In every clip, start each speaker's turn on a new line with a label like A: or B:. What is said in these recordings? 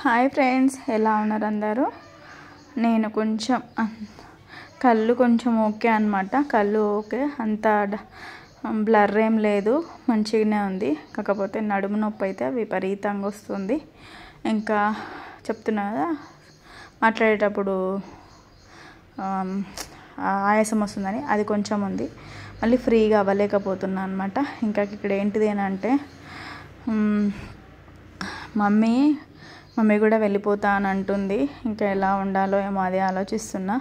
A: Hi friends, ఎలా ఉన్నారు అందరూ? నేను కొంచెం కళ్ళు కొంచెం ఓకే అనమాట. కళ్ళు ఓకే, అంత బ్లర్ ఏం లేదు, మంచిగానే ఉంది. కాకపోతే నడుము నొప్పి అయితే విపరీతంగా వస్తుంది. ఇంకా చెప్తున్నా కదా, మాట్లాడేటప్పుడు ఆయాసం వస్తుందని, అది కొంచెం ఉంది. మళ్ళీ ఫ్రీగా అవ్వలేకపోతున్నా అనమాట. ఇంకా ఇక్కడ ఏంటిది అని అంటే, మమ్మీ కూడా వెళ్ళిపోతా అని అంటుంది. ఇంకా ఎలా ఉండాలో ఏమో అదే ఆలోచిస్తున్నా.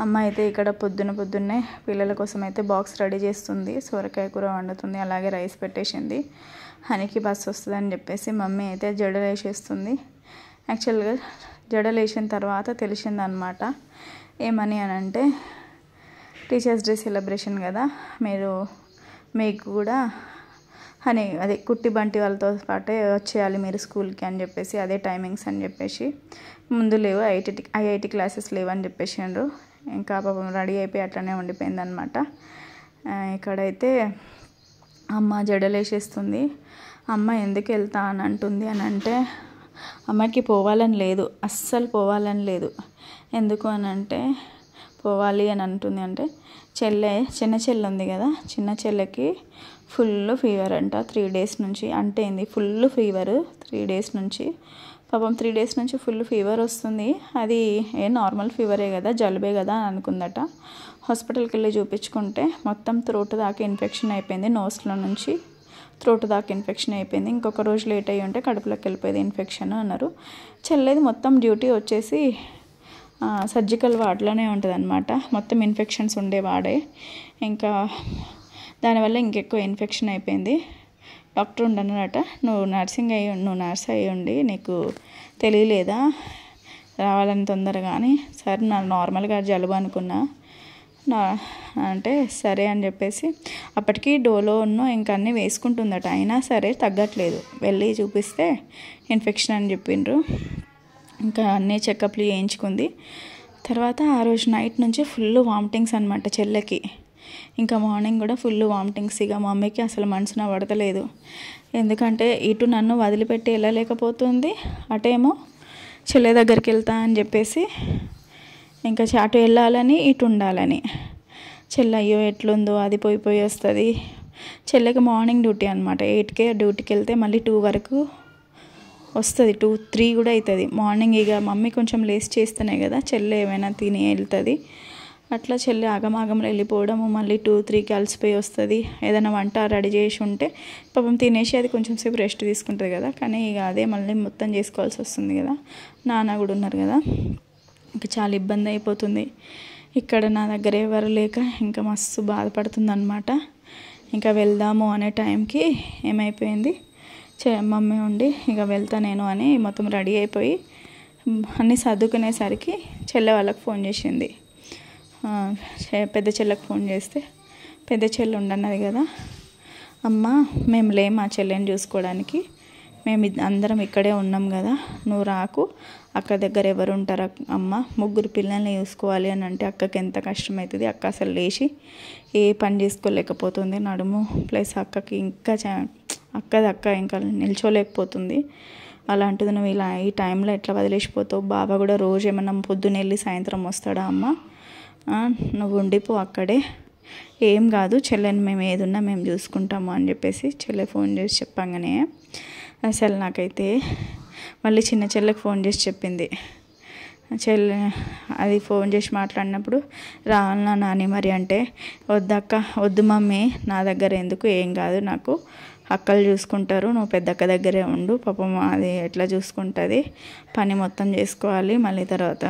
A: అమ్మ అయితే ఇక్కడ పొద్దున్నే పిల్లల కోసం అయితే బాక్స్ రెడీ చేస్తుంది. సొరకాయ కూర వండుతుంది, అలాగే రైస్ పెట్టేసింది. హనీకి బస్సు వస్తుందని చెప్పేసి మమ్మీ అయితే జడలు వేసేస్తుంది. యాక్చువల్గా జడలు వేసిన తర్వాత తెలిసిందనమాట, ఏమని అని అంటే, టీచర్స్ డే సెలబ్రేషన్ కదా, మీకు కూడా అదే కుట్టి బంటి వాళ్ళతో పాటే వచ్చేయాలి మీరు స్కూల్కి అని చెప్పేసి, అదే టైమింగ్స్ అని చెప్పేసి, ముందు లేవు ఐఐటి క్లాసెస్ లేవని చెప్పేసిండ్రు. ఇంకా పాపం రెడీ అయిపోయి అట్లనే ఉండిపోయిందనమాట. ఇక్కడైతే అమ్మ జడలు వేసేస్తుంది. అమ్మ ఎందుకు వెళ్తా అని అంటుంది అని అంటే, అమ్మకి పోవాలని లేదు, అస్సలు పోవాలని లేదు. ఎందుకు అని అంటే, పోవాలి అని అంటుంది అంటే, చిన్న చెల్లి ఉంది కదా, చిన్న చెల్లెకి ఫుల్ ఫీవర్ అంట 3 days నుంచి. అంటే ఏంది, ఫుల్ ఫీవర్ 3 days నుంచి. పాపం 3 days నుంచి ఫుల్ ఫీవర్ వస్తుంది. అది నార్మల్ ఫీవరే కదా, జలుబే కదా అని అనుకుందట. హాస్పిటల్కి వెళ్ళి చూపించుకుంటే మొత్తం త్రోట్ దాకా ఇన్ఫెక్షన్ అయిపోయింది. నోస్లో నుంచి త్రోట్ దాకా ఇన్ఫెక్షన్ అయిపోయింది. ఇంకొక రోజు లేట్ అయ్యి ఉంటే కడుపులోకి వెళ్ళిపోయేది ఇన్ఫెక్షన్ అన్నారు. చెల్లేది మొత్తం డ్యూటీ వచ్చేసి సర్జికల్ వార్డ్లోనే ఉంటుంది అనమాట. మొత్తం ఇన్ఫెక్షన్స్ ఉండే వాడే. ఇంకా దానివల్ల ఇంకెక్కువ ఇన్ఫెక్షన్ అయిపోయింది. డాక్టర్ ఉండనట, నువ్వు నర్స్ అయ్యి ఉండి నీకు తెలియలేదా రావాలని తొందరగా అని. సరే, నా నార్మల్గా జలుబు అనుకున్నా అంటే సరే అని చెప్పేసి, అప్పటికి డోలో ఇంకా అన్నీ వేసుకుంటుందట, అయినా సరే తగ్గట్లేదు. వెళ్ళి చూపిస్తే ఇన్ఫెక్షన్ అని చెప్పిండ్రు. ఇంకా అన్నీ చెకప్లు చేయించుకుంది. తర్వాత ఆ రోజు నైట్ నుంచి ఫుల్ వామిటింగ్స్ అనమాట చెల్లెకి. ఇంకా మార్నింగ్ కూడా ఫుల్ వామిటింగ్స్. ఇక మమ్మీకి అసలు మనసున పడతలేదు. ఎందుకంటే ఇటు నన్ను వదిలిపెట్టి వెళ్ళలేకపోతుంది, అటేమో చెల్లె దగ్గరికి వెళ్తా అని చెప్పేసి, ఇంకా అటు వెళ్ళాలని ఇటు ఉండాలని. చెల్లె అయ్యో ఎట్లుందో, అది పోయి వస్తుంది. చెల్లెకి మార్నింగ్ డ్యూటీ అనమాట. 8కే డ్యూటీకి వెళ్తే మళ్ళీ 2 వరకు వస్తుంది, 2-3 కూడా అవుతుంది మార్నింగ్. ఇక మమ్మీ కొంచెం లేస్ చేస్తేనే కదా చెల్లె ఏమైనా తిని వెళ్తుంది. అట్లా చెల్లె ఆగమాగంలో వెళ్ళిపోవడము, మళ్ళీ 2-3కి అలసిపోయి వస్తుంది. ఏదైనా వంట రెడీ చేసి ఉంటే పాపం తినేసి అది కొంచెం సేపు రెస్ట్ తీసుకుంటుంది కదా, కానీ ఇక అదే మళ్ళీ మొత్తం చేసుకోవాల్సి వస్తుంది కదా. నాన్న కూడా ఉన్నారు కదా, ఇంకా చాలా ఇబ్బంది అయిపోతుంది. ఇక్కడ నా దగ్గర ఎవరు లేక ఇంకా మస్తు బాధపడుతుంది అనమాట. ఇంకా వెళ్దాము అనే టైంకి ఏమైపోయింది, మమ్మీ ఉండి ఇక వెళ్తా నేను అని మొత్తం రెడీ అయిపోయి అన్నీ సర్దుకునేసరికి చెల్లె వాళ్ళకి ఫోన్ చేసింది. పెద్ద చెల్లెకి ఫోన్ చేస్తే, పెద్ద చెల్లి ఉండన్నది కదా, అమ్మ మేము లేము ఆ చెల్లెని చూసుకోవడానికి, మేము అందరం ఇక్కడే ఉన్నాం కదా, నువ్వు రాకు, అక్క దగ్గర ఎవరు ఉంటారు అమ్మ, 3 పిల్లల్ని చూసుకోవాలి అని అంటే అక్కకి ఎంత కష్టమవుతుంది. అక్క అసలు లేచి ఏ పని చేసుకోలేకపోతుంది, నడుము ప్లస్ అక్కకి ఇంకా అక్క ఇంకా నిల్చోలేకపోతుంది. అలాంటిది నువ్వు ఇలా ఈ టైంలో ఎట్లా వదిలేసిపోతావు? బాబా కూడా రోజు ఏమన్నా పొద్దున్న వెళ్ళి సాయంత్రం వస్తాడా అమ్మ, నువ్వు ఉండిపో అక్కడే, ఏం కాదు చెల్లెని మేము ఏదున్నా మేము చూసుకుంటాము అని చెప్పేసి చెల్లె ఫోన్ చేసి చెప్పంగానే అసలు నాకైతే మళ్ళీ చిన్న చెల్లెకి ఫోన్ చేసి చెప్పింది. చెల్లె అది ఫోన్ చేసి మాట్లాడినప్పుడు, రావాలన్నా నాని మరి అంటే, వద్దు మమ్మీ, నా దగ్గర ఎందుకు, ఏం కాదు నాకు, అక్కలు చూసుకుంటారు, నువ్వు పెద్దక్క దగ్గరే ఉండు, పాపం అది ఎట్లా చూసుకుంటుంది, పని మొత్తం చేసుకోవాలి, మళ్ళీ తర్వాత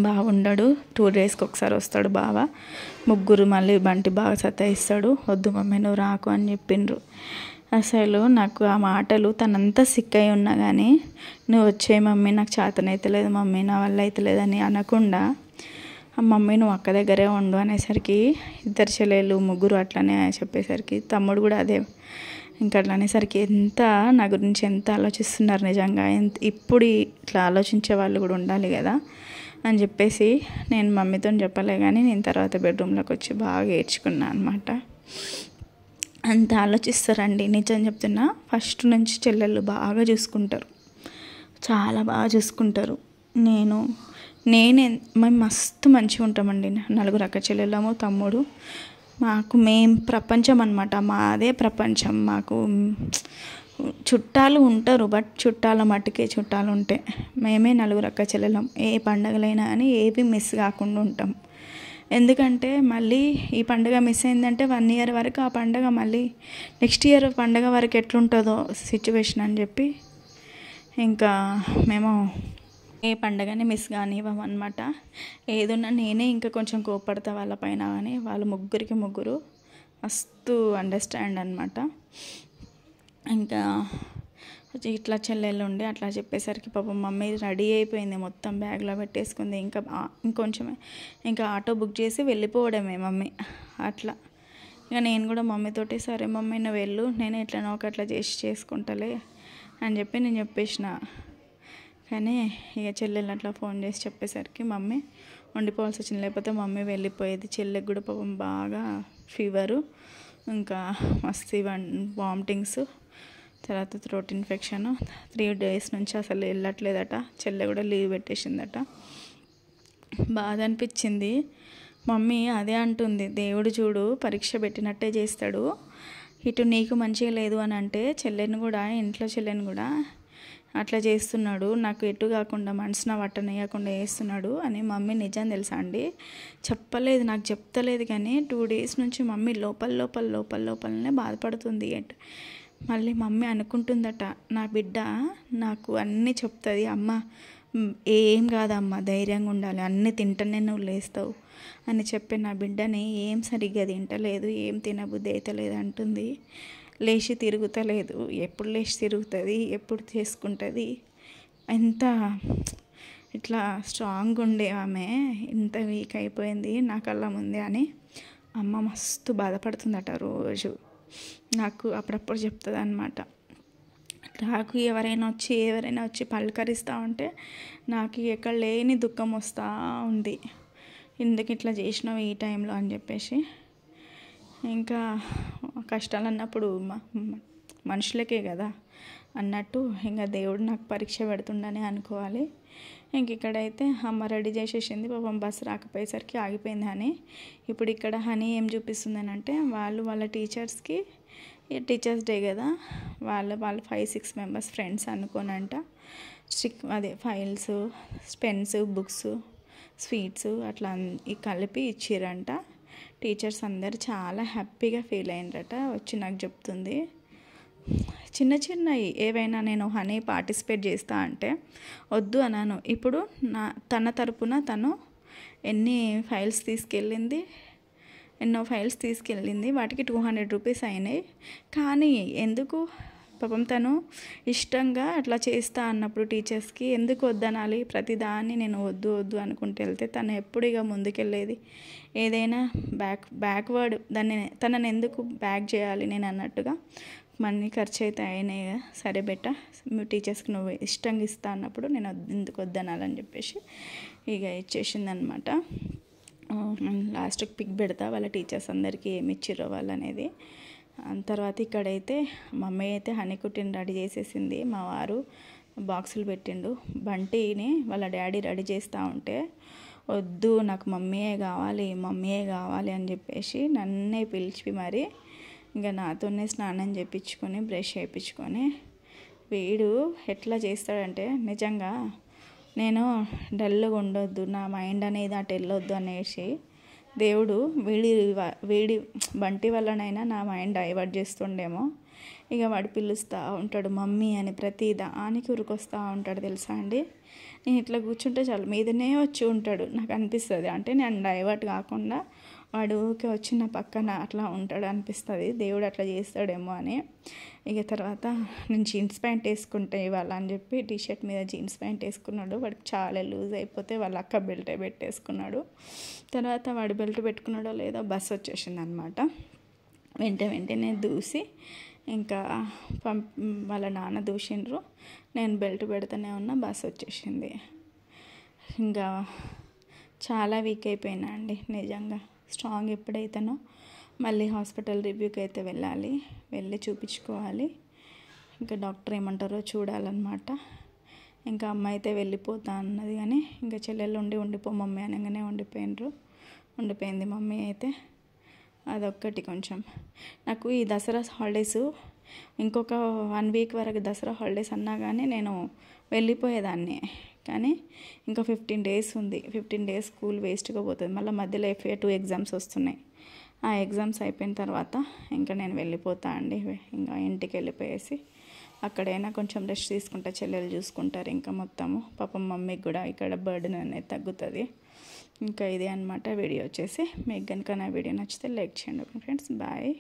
A: బావ ఉండడు, 2 daysకి ఒకసారి వస్తాడు బావ, 3 మళ్ళీ బంటి బాగా సతాయిస్తాడు, వద్దు మమ్మీ నువ్వు రాకు అని చెప్పిండ్రు. అసలు నాకు ఆ మాటలు, తనంతా సిక్ అయి ఉన్నా కానీ, నువ్వు వచ్చే మమ్మీ నాకు చేతనైతలేదు మమ్మీ, నా వల్ల అవుతలేదు అని అనకుండా, మమ్మీ నువ్వు అక్క దగ్గరే ఉండు అనేసరికి 2 చెల్లెలు 3 అట్లనే చెప్పేసరికి, తమ్ముడు కూడా అదే ఇంకా అట్లా అనేసరికి ఎంత నా గురించి ఎంత ఆలోచిస్తున్నారు నిజంగా. ఇప్పుడు ఇట్లా ఆలోచించే వాళ్ళు కూడా ఉండాలి కదా అని చెప్పేసి నేను మమ్మీతో చెప్పలే, కానీ నేను తర్వాత బెడ్రూమ్లోకి వచ్చి బాగా ఏడ్చుకున్నాను అనమాట. అంత ఆలోచిస్తారండి, నిజం చెప్తున్నా. ఫస్ట్ నుంచి చెల్లెళ్ళు బాగా చూసుకుంటారు, చాలా బాగా చూసుకుంటారు. నేనే మేము మస్తు మంచిగా ఉంటామండి. నలుగురు అక్క చెల్లెళ్ళము, తమ్ముడు. మేం ప్రపంచం అనమాట. మాదే ప్రపంచం. మాకు చుట్టాలు ఉంటారు, బట్ చుట్టాల మట్టుకే చుట్టాలు ఉంటాయి. మేమే నలుగురు అక్క చెల్లెలం. ఏ పండగలైనా కానీ ఏవి మిస్ కాకుండా ఉంటాం. ఎందుకంటే మళ్ళీ ఈ పండుగ మిస్ అయిందంటే 1 ఇయర్ వరకు ఆ పండుగ మళ్ళీ నెక్స్ట్ ఇయర్ పండుగ వరకు ఎట్లుంటుందో సిచ్యువేషన్ అని చెప్పి ఇంకా మేము ఏ పండగని మిస్ కానివ్వం అనమాట. ఏదున్నా నేనే ఇంకా కొంచెం కోపడతా వాళ్ళపైన, కానీ వాళ్ళు ముగ్గురికి ముగ్గురు మస్తు అండర్స్టాండ్ అనమాట. ఇంకా ఇట్లా చెల్లెళ్ళు ఉండి అట్లా చెప్పేసరికి పాపం మమ్మీ రెడీ అయిపోయింది, మొత్తం బ్యాగ్లో పెట్టేసుకుంది. ఇంకొంచెమే, ఇంకా ఆటో బుక్ చేసి వెళ్ళిపోవడమే మమ్మీ. అట్లా ఇక నేను కూడా మమ్మీతోటి సరే మమ్మీ నువ్వు వెళ్ళు, నేను ఎట్లనో ఒకట్లా చేసుకుంటలే అని చెప్పి నేను చెప్పేసిన. కానీ ఇక చెల్లెళ్ళు అట్లా ఫోన్ చేసి చెప్పేసరికి మమ్మీ వండిపోవాల్సి వచ్చింది, లేకపోతే మమ్మీ వెళ్ళిపోయేది. చెల్లెకి కూడా పాపం బాగా ఫీవరు, ఇంకా మస్తు వామిటింగ్స్, తర్వాత థ్రోట్ ఇన్ఫెక్షన్. 3 days నుంచి అసలు వెళ్ళట్లేదట. చెల్లె కూడా లీవ్ పెట్టేసిందట. బాధ అనిపించింది. మమ్మీ అదే అంటుంది, దేవుడు చూడు పరీక్ష పెట్టినట్టే చేస్తాడు. ఇటు నీకు మంచిగా లేదు అని అంటే చెల్లెని కూడా, ఇంట్లో చెల్లెని కూడా అట్లా చేస్తున్నాడు, నాకు ఎటు కాకుండా మనసున వట్టనేయకుండా చేస్తున్నాడు అని మమ్మీ నిజం తెలుసా అండి. చెప్పలేదు, నాకు చెప్తలేదు, కానీ 2 days నుంచి మమ్మీ లోపలనే బాధపడుతుంది. మళ్ళీ మమ్మీ అనుకుంటుందట, నా బిడ్డ నాకు అన్నీ చెప్తుంది, అమ్మ ఏం కాదమ్మా ధైర్యంగా ఉండాలి, అన్నీ తింటనే నువ్వు లేస్తావు అని చెప్పి నా బిడ్డని ఏం సరిగ్గా తింటలేదు, ఏం తినబుద్ధి అవుతలేదు అంటుంది. లేచి తిరుగుతలేదు, ఎప్పుడు లేచి తిరుగుతుంది, ఎప్పుడు చేసుకుంటుంది. ఎంత ఇట్లా స్ట్రాంగ్ ఉండే ఆమె ఇంత వీక్ అయిపోయింది నా కళ్ళ ముందే అని అమ్మ మస్తు బాధపడుతుందట. రోజు నాకు అప్పుడప్పుడు చెప్తుంది అనమాట. నాకు ఎవరైనా వచ్చి పలకరిస్తూ ఉంటే నాకు ఎక్కడ లేని దుఃఖం వస్తూ ఉంది, ఎందుకు ఇట్లా చేసినావు ఈ టైంలో అని చెప్పేసి. ఇంకా కష్టాలు అన్నప్పుడు మనుషులకే కదా అన్నట్టు ఇంకా దేవుడు నాకు పరీక్ష పెడుతుండని అనుకోవాలి. ఇంక ఇక్కడైతే అమ్మ రెడీ చేసేసింది, పాపం బస్సు రాకపోయేసరికి ఆగిపోయింది హనీ. ఇప్పుడు ఇక్కడ హనీ ఏం చూపిస్తుందని అంటే వాళ్ళ టీచర్స్కి, టీచర్స్ డే కదా, వాళ్ళ 5-6 members ఫ్రెండ్స్ అనుకోనంట అదే ఫైల్స్, పెన్స్, బుక్స్, స్వీట్స్ అట్లా కలిపి ఇచ్చిరంట. టీచర్స్ అందరు చాలా హ్యాపీగా ఫీల్ అయినరట. వచ్చి నాకు చెప్తుంది, చిన్నవి ఏవైనా నేను హనీ పార్టిసిపేట్ చేస్తా అంటే వద్దు అన్నాను. ఇప్పుడు తన తరపున తను ఎన్నో ఫైల్స్ తీసుకెళ్ళింది, వాటికి 200 rupees అయినాయి. కానీ ఎందుకు పాపం తను ఇష్టంగా అట్లా చేస్తా అన్నప్పుడు టీచర్స్కి ఎందుకు వద్దనాలి, ప్రతిదాన్ని నేను వద్దు అనుకుంటూ వెళ్తే తను ఎప్పుడు ఇక ముందుకెళ్ళేది. ఏదైనా బ్యాక్వర్డ్ తనని ఎందుకు బ్యాక్ చేయాలి నేను అన్నట్టుగా మనీ ఖర్చు అయితే అయినాయి కదా, సరే బెట్ట మీ టీచర్స్కి నువ్వు ఇష్టంగా ఇస్తా అన్నప్పుడు నేను ఎందుకు వద్దనాలని చెప్పేసి ఇక ఇచ్చేసిందనమాట. లాస్ట్కి పిక్ పెడతా వాళ్ళ టీచర్స్ అందరికీ ఏమి ఇచ్చిర్రో వాళ్ళు అనేది. తర్వాత ఇక్కడైతే మమ్మీ అయితే హనీకుట్టిని రెడీ చేసేసింది, మా వారు బాక్సులు పెట్టిండు. బంటిని వాళ్ళ డాడీ రెడీ చేస్తూ ఉంటే వద్దు నాకు మమ్మీయే కావాలి అని చెప్పేసి నన్నే పిలిచి మరి ఇంకా నాతోనే స్నానం చేయించుకొని బ్రష్ చేయించుకొని, వీడు ఎట్లా చేస్తాడంటే నిజంగా నేను డల్గా ఉండొద్దు, నా మైండ్ అనేది అటు వెళ్ళొద్దు అనేసి దేవుడు వీడి బంటి వల్లనైనా నా మైండ్ డైవర్ట్ చేస్తుండేమో. ఇక వాడు పిలుస్తూ ఉంటాడు మమ్మీ అని, ప్రతి దానికి ఉరికొస్తూ ఉంటాడు తెలుసా అండి. నేను ఇట్లా కూర్చుంటే చాలు మీదనే వచ్చి ఉంటాడు, నాకు అనిపిస్తుంది. అంటే నేను డైవర్ట్ కాకుండా వాడు ఊరికే వచ్చి నా పక్కన అట్లా ఉంటాడు అనిపిస్తుంది, దేవుడు అట్లా చేస్తాడేమో అని. ఇక తర్వాత నేను జీన్స్ ప్యాంట్ వేసుకుంటే ఇవాళ అని చెప్పి టీషర్ట్ మీద జీన్స్ ప్యాంట్ వేసుకున్నాడు. వాడికి చాలా లూజ్ అయిపోతే వాళ్ళ అక్క బెల్టే పెట్టేసుకున్నాడు. తర్వాత వాడు బెల్ట్ పెట్టుకున్నాడో లేదో బస్సు వచ్చేసింది అనమాట. వెంటనే దూసి ఇంకా వాళ్ళ నాన్న దూసిండ్రు, నేను బెల్ట్ పెడుతూనే ఉన్నా, బస్సు వచ్చేసింది. ఇంకా చాలా వీక్ అయిపోయినా అండి నిజంగా. స్ట్రాంగ్ ఎప్పుడైతేనో మళ్ళీ హాస్పిటల్ రివ్యూకి అయితే వెళ్ళి చూపించుకోవాలి. ఇంకా డాక్టర్ ఏమంటారో చూడాలన్నమాట. ఇంకా అమ్మ అయితే వెళ్ళిపోతా అన్నది, కానీ ఇంకా చెల్లెళ్ళు ఉండిపో మమ్మీ అనగానే ఉండిపోయింది మమ్మీ అయితే. అదొక్కటి కొంచెం నాకు ఈ దసరా హాలిడేస్ ఇంకొక 1 వీక్ వరకు దసరా హాలిడేస్ అన్నా కానీ నేను వెళ్ళిపోయేదాన్ని, కానీ ఇంకా 15 డేస్ ఉంది. 15 డేస్ స్కూల్ వేస్ట్గా పోతుంది. మళ్ళీ మధ్యలో FA2 ఎగ్జామ్స్ వస్తున్నాయి. ఆ ఎగ్జామ్స్ అయిపోయిన తర్వాత ఇంకా నేను వెళ్ళిపోతా అండి. ఇంకా ఇంటికి వెళ్ళిపోయేసి అక్కడైనా కొంచెం రెస్ట్ తీసుకుంటా, చెల్లెలు చూసుకుంటారు ఇంకా మొత్తము. పాపం మమ్మీకి కూడా ఇక్కడ బర్డెన్ అనేది తగ్గుతుంది. ఇంకా ఇదే అనమాట వీడియో వచ్చేసి. మీకు కనుక నా వీడియో నచ్చితే లైక్ చేయండి ఫ్రెండ్స్. బాయ్.